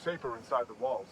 you're safer inside the walls.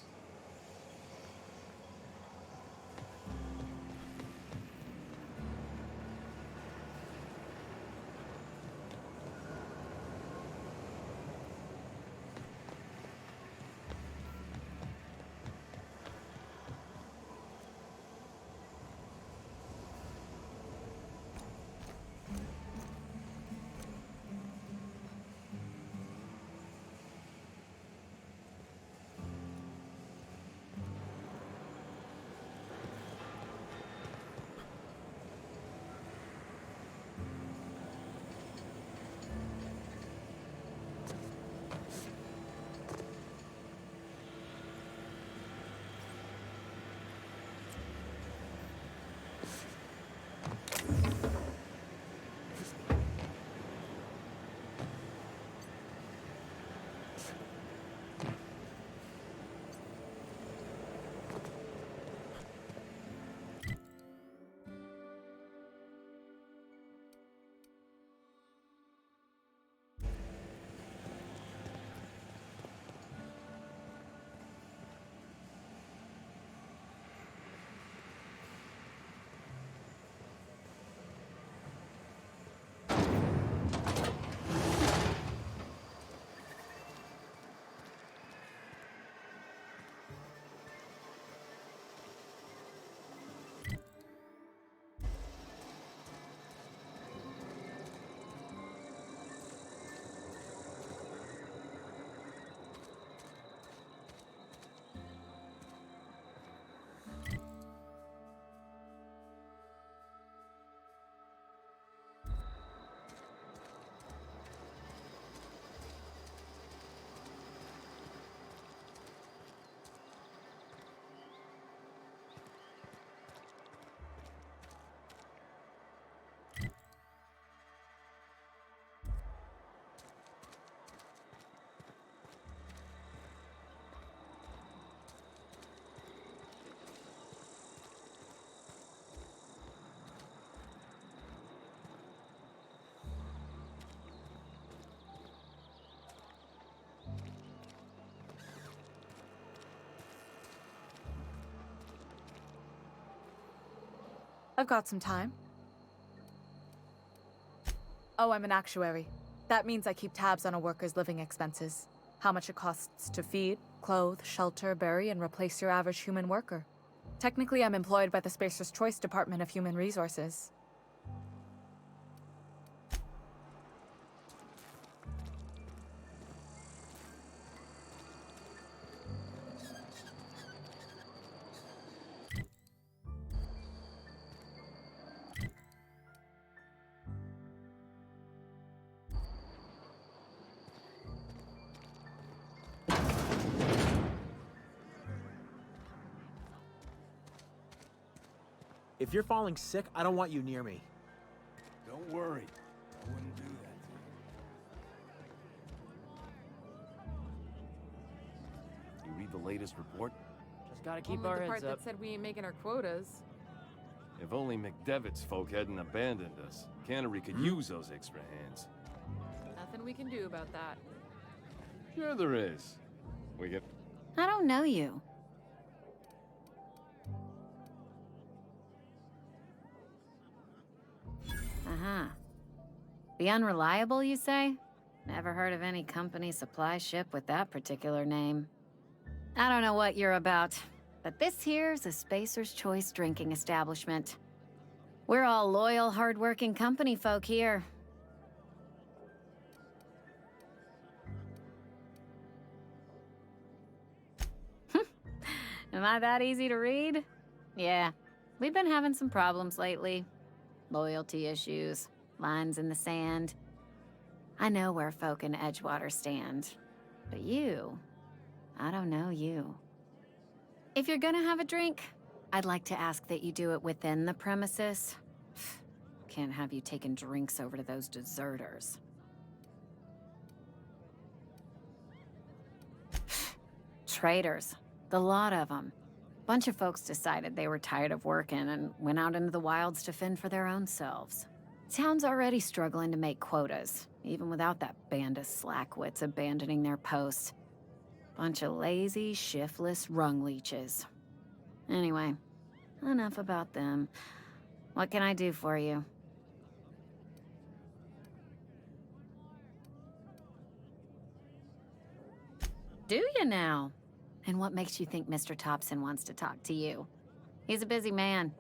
I've got some time. Oh, I'm an actuary. That means I keep tabs on a worker's living expenses. How much it costs to feed, clothe, shelter, bury, and replace your average human worker. Technically, I'm employed by the Spacer's Choice Department of Human Resources. If you're falling sick, I don't want you near me. Don't worry. I wouldn't do that. You read the latest report? Just gotta keep Only our the part heads up. that said we ain't making our quotas. If only McDevitt's folk hadn't abandoned us. Cannery could use those extra hands. Nothing we can do about that. Sure there is. We get... I don't know you. Uh-huh. The Unreliable, you say? Never heard of any company supply ship with that particular name. I don't know what you're about, but this here's a Spacer's Choice drinking establishment. We're all loyal, hard-working company folk here. Am I that easy to read? Yeah, we've been having some problems lately. Loyalty issues, lines in the sand. I know where folk in Edgewater stand. But you, I don't know you. If you're gonna have a drink, I'd like to ask that you do it within the premises. Can't have you taking drinks over to those deserters. Traitors. The lot of them. Bunch of folks decided they were tired of working and went out into the wilds to fend for their own selves. Town's already struggling to make quotas, even without that band of slackwits abandoning their posts. Bunch of lazy, shiftless rung leeches. Anyway, enough about them. What can I do for you? Do you now? And what makes you think Mr. Thompson wants to talk to you? He's a busy man.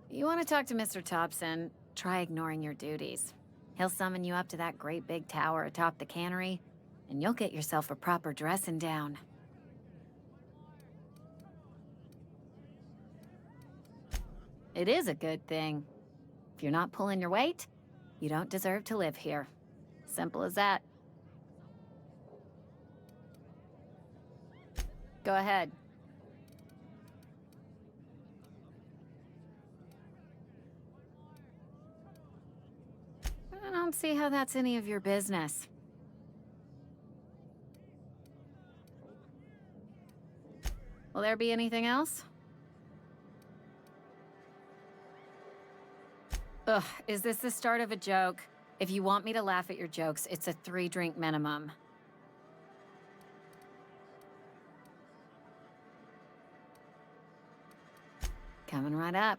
You want to talk to Mr. Thompson, try ignoring your duties. He'll summon you up to that great big tower atop the cannery, and you'll get yourself a proper dressing down. It is a good thing. If you're not pulling your weight, you don't deserve to live here. Simple as that. Go ahead. I don't see how that's any of your business. Will there be anything else? Ugh, is this the start of a joke? If you want me to laugh at your jokes, it's a 3-drink minimum. Coming right up.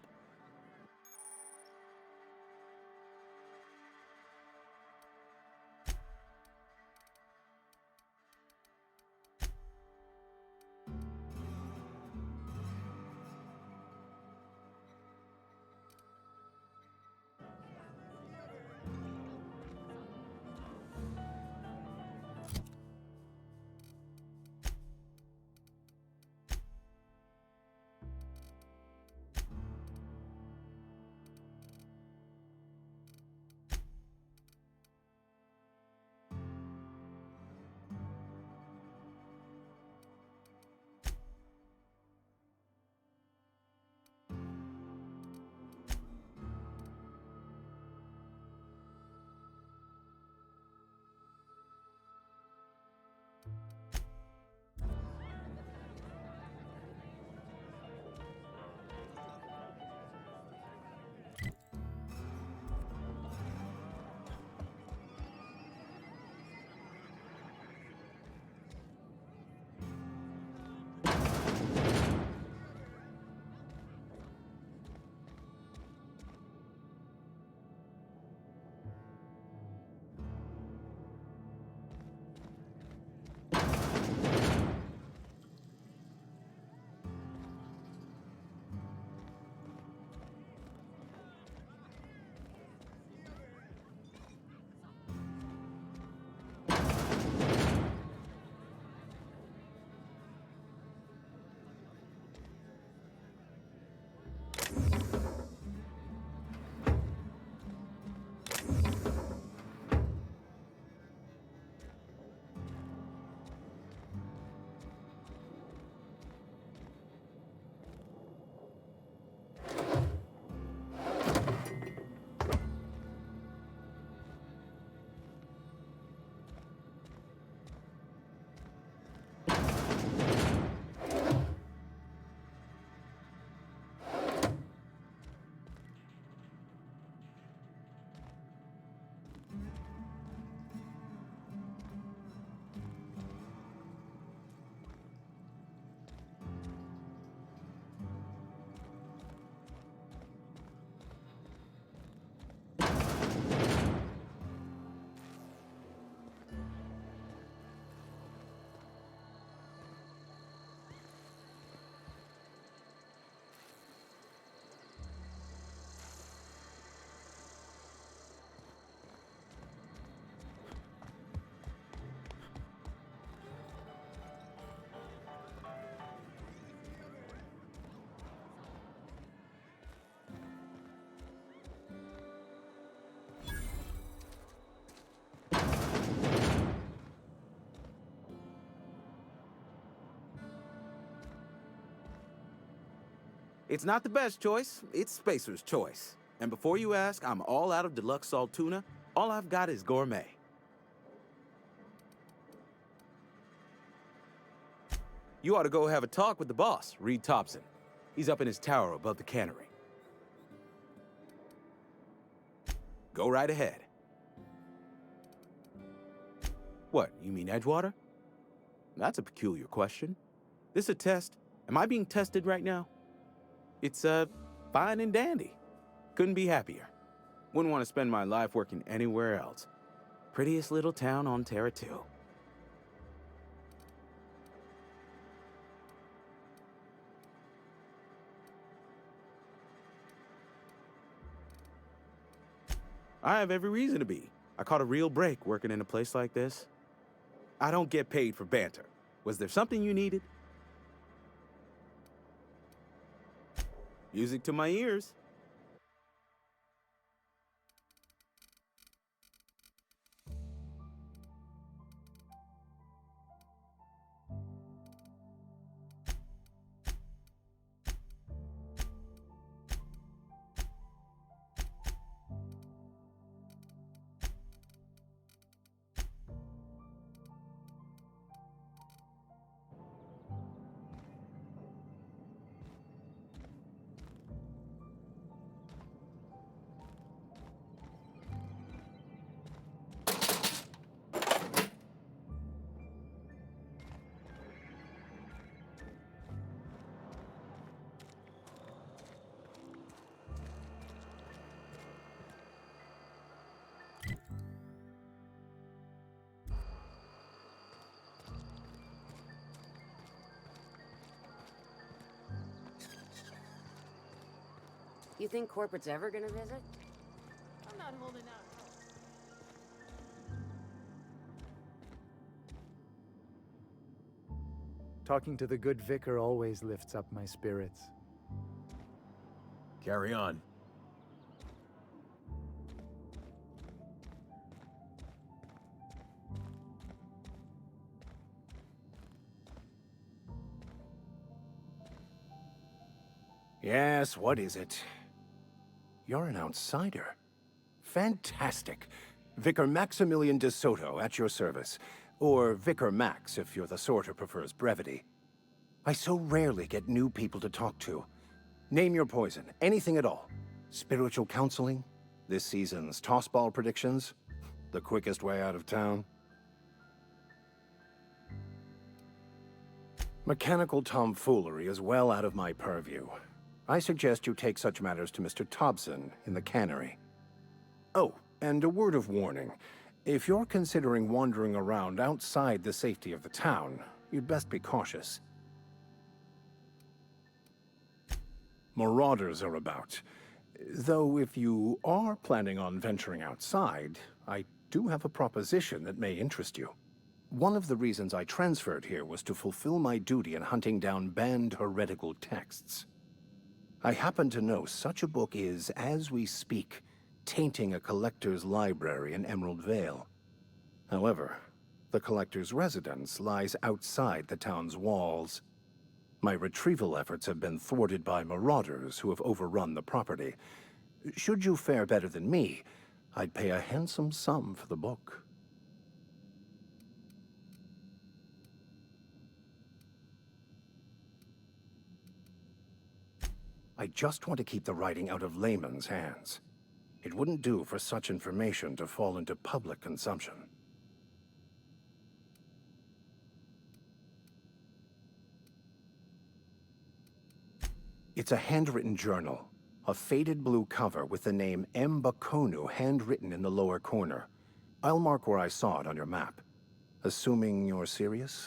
It's not the best choice, it's Spacer's choice. And before you ask, I'm all out of deluxe salt tuna. All I've got is gourmet. You ought to go have a talk with the boss, Reed Thompson. He's up in his tower above the cannery. Go right ahead. What, you mean Edgewater? That's a peculiar question. This a test? Am I being tested right now? It's, fine and dandy. Couldn't be happier. Wouldn't want to spend my life working anywhere else. Prettiest little town on Terra 2. I have every reason to be. I caught a real break working in a place like this. I don't get paid for banter. Was there something you needed? Music to my ears. You think corporate's ever gonna visit? I'm not holding out. Talking to the good vicar always lifts up my spirits. Carry on. Yes, what is it? You're an outsider. Fantastic. Vicar Maximilian de Soto, at your service. Or Vicar Max, if you're the sort who prefers brevity. I so rarely get new people to talk to. Name your poison, anything at all. Spiritual counseling? This season's tossball predictions? The quickest way out of town? Mechanical tomfoolery is well out of my purview. I suggest you take such matters to Mr. Thompson in the cannery. Oh, and a word of warning. If you're considering wandering around outside the safety of the town, you'd best be cautious. Marauders are about. Though if you are planning on venturing outside, I do have a proposition that may interest you. One of the reasons I transferred here was to fulfill my duty in hunting down banned heretical texts. I happen to know such a book is, as we speak, tainting a collector's library in Emerald Vale. However, the collector's residence lies outside the town's walls. My retrieval efforts have been thwarted by marauders who have overrun the property. Should you fare better than me, I'd pay a handsome sum for the book. I just want to keep the writing out of layman's hands. It wouldn't do for such information to fall into public consumption. It's a handwritten journal, a faded blue cover with the name M. Bakonu handwritten in the lower corner. I'll mark where I saw it on your map. Assuming you're serious?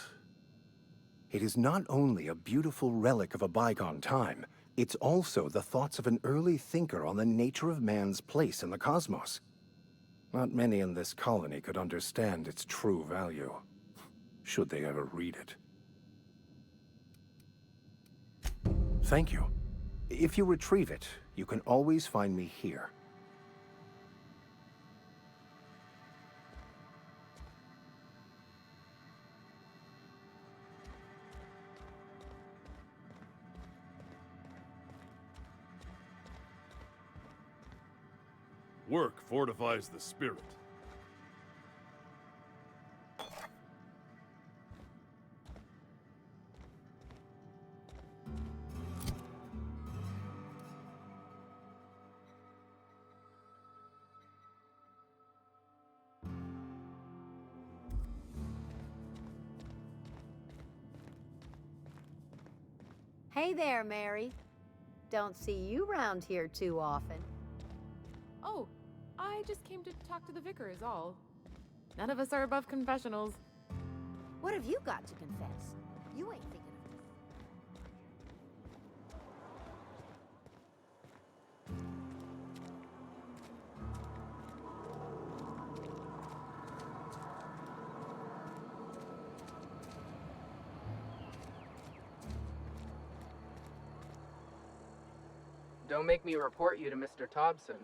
It is not only a beautiful relic of a bygone time, it's also the thoughts of an early thinker on the nature of man's place in the cosmos. Not many in this colony could understand its true value, should they ever read it. Thank you. If you retrieve it, you can always find me here. Work fortifies the spirit. Hey there, Mary. Don't see you round here too often. Oh, I just came to talk to the vicar is all. None of us are above confessionals. What have you got to confess? You ain't thinking of this. Don't make me report you to Mr. Thompson.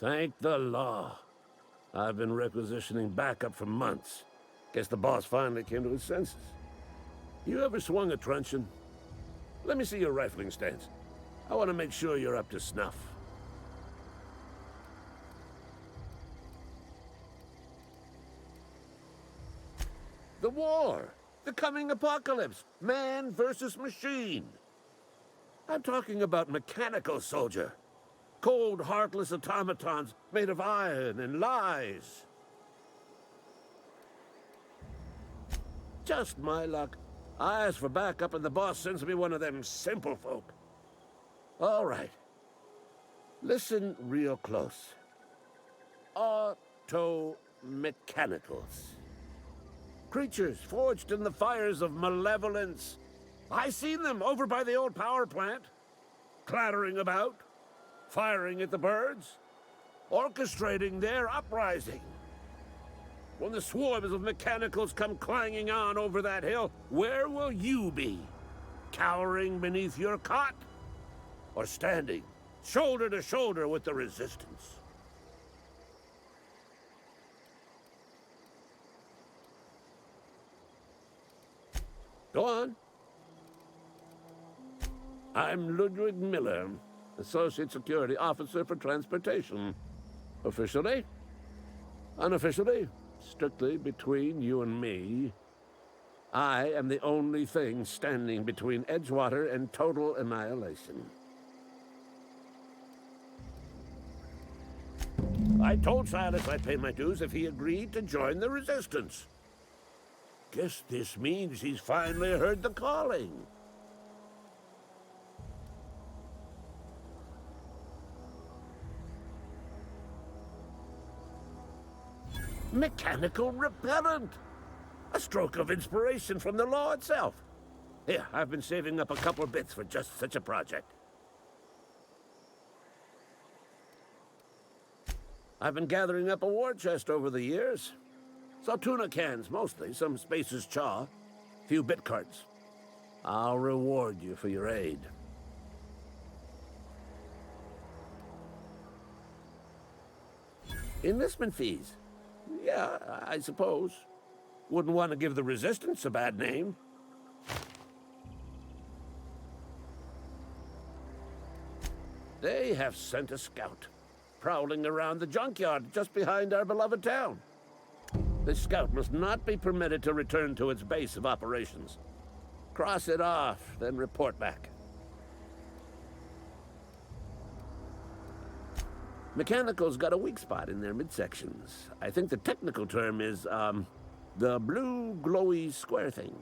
Thank the law. I've been requisitioning backup for months. Guess the boss finally came to his senses. You ever swung a truncheon? Let me see your rifling stance. I want to make sure you're up to snuff. The war! The coming apocalypse! Man versus machine! I'm talking about mechanical soldier. Cold, heartless automatons made of iron and lies. Just my luck. I ask for backup and the boss sends me one of them simple folk. All right. Listen real close. Auto-mechanicals. Creatures forged in the fires of malevolence. I seen them over by the old power plant. Clattering about. Firing at the birds, orchestrating their uprising. When the swarms of mechanicals come clanging on over that hill, where will you be? Cowering beneath your cot? Or standing, shoulder to shoulder with the resistance? Go on. I'm Ludwig Miller, Associate Security Officer for Transportation. Officially? Unofficially? Strictly between you and me. I am the only thing standing between Edgewater and total annihilation. I told Silas I'd pay my dues if he agreed to join the Resistance. Guess this means he's finally heard the calling. Mechanical repellent! A stroke of inspiration from the law itself. Here, I've been saving up a couple bits for just such a project. I've been gathering up a war chest over the years. Saw tuna cans, mostly, some Spacer's Chaw, few bit carts. I'll reward you for your aid. Enlistment fees. Yeah, I suppose. Wouldn't want to give the Resistance a bad name. They have sent a scout, prowling around the junkyard just behind our beloved town. This scout must not be permitted to return to its base of operations. Cross it off, then report back. Mechanical's got a weak spot in their midsections. I think the technical term is, the blue glowy square thing.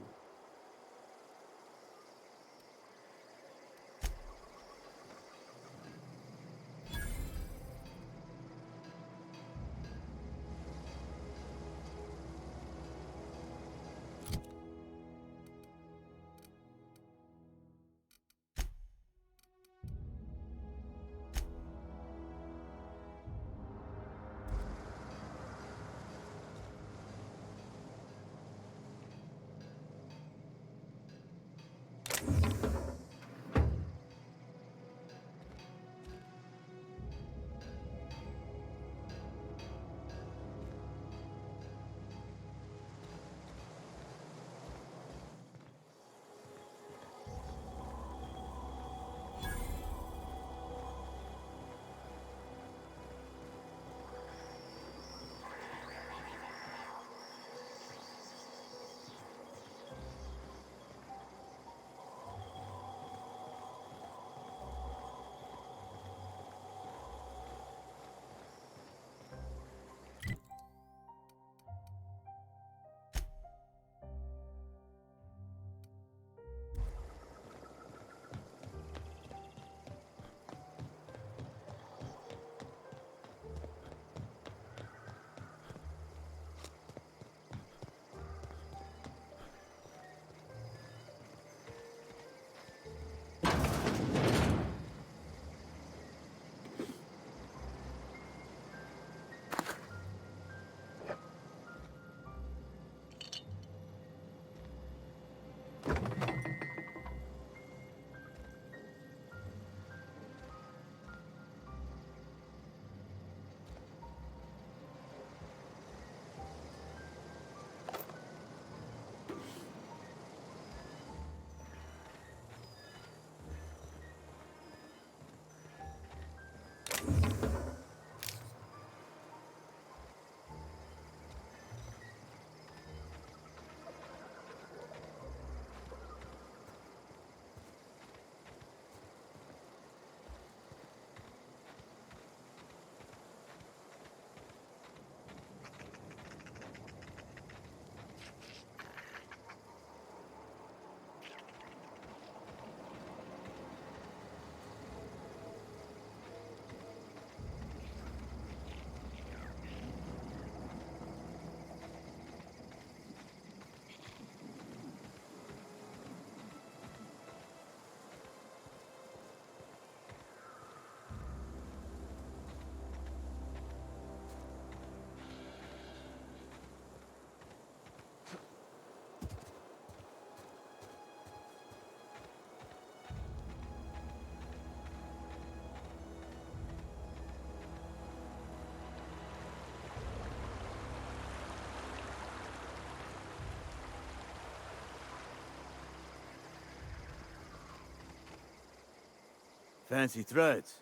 Fancy threads.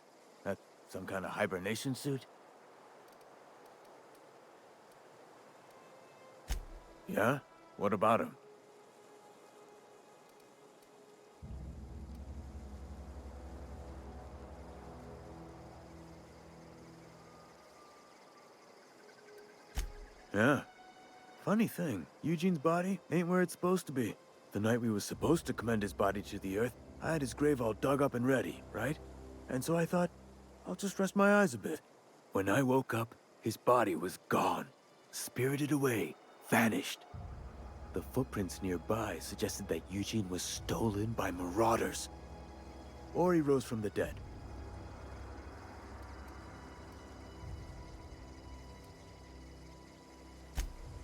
That some kind of hibernation suit? Yeah? What about him? Yeah. Funny thing, Eugene's body ain't where it's supposed to be. The night we was supposed to commend his body to the earth, I had his grave all dug up and ready, right? And so I thought, I'll just rest my eyes a bit. When I woke up, his body was gone. Spirited away. Vanished. The footprints nearby suggested that Eugene was stolen by marauders. Or he rose from the dead.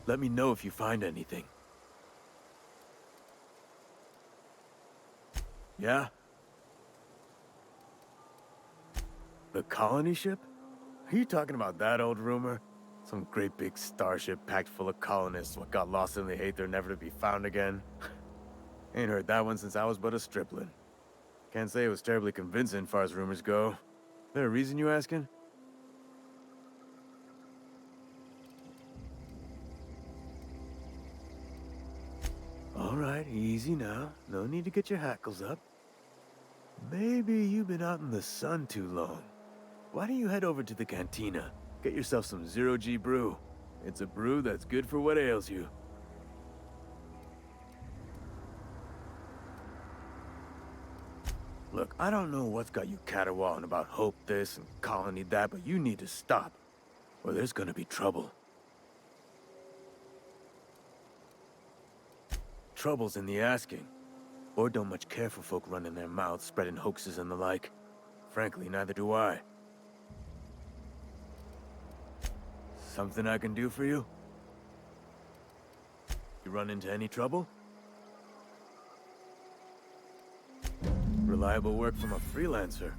Let me know if you find anything. Yeah? The colony ship? Are you talking about that old rumor? Some great big starship packed full of colonists what got lost in the aether never to be found again? Ain't heard that one since I was but a stripling. Can't say it was terribly convincing far as rumors go. There a reason you asking? All right, easy now. No need to get your hackles up. Maybe you've been out in the sun too long. why don't you head over to the cantina? Get yourself some zero-G brew. It's a brew that's good for what ails you. Look, I don't know what's got you caterwauling about hope this and colony that, but you need to stop, or there's gonna be trouble. Trouble's in the asking. Or don't much care for folk running their mouths, spreading hoaxes and the like. Frankly, neither do I. Something I can do for you? You run into any trouble? Reliable work from a freelancer.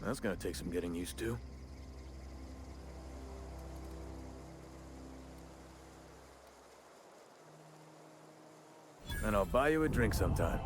That's gonna take some getting used to. And I'll buy you a drink sometime.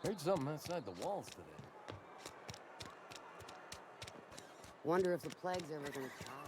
Heard something outside the walls today. Wonder if the plague's ever gonna stop.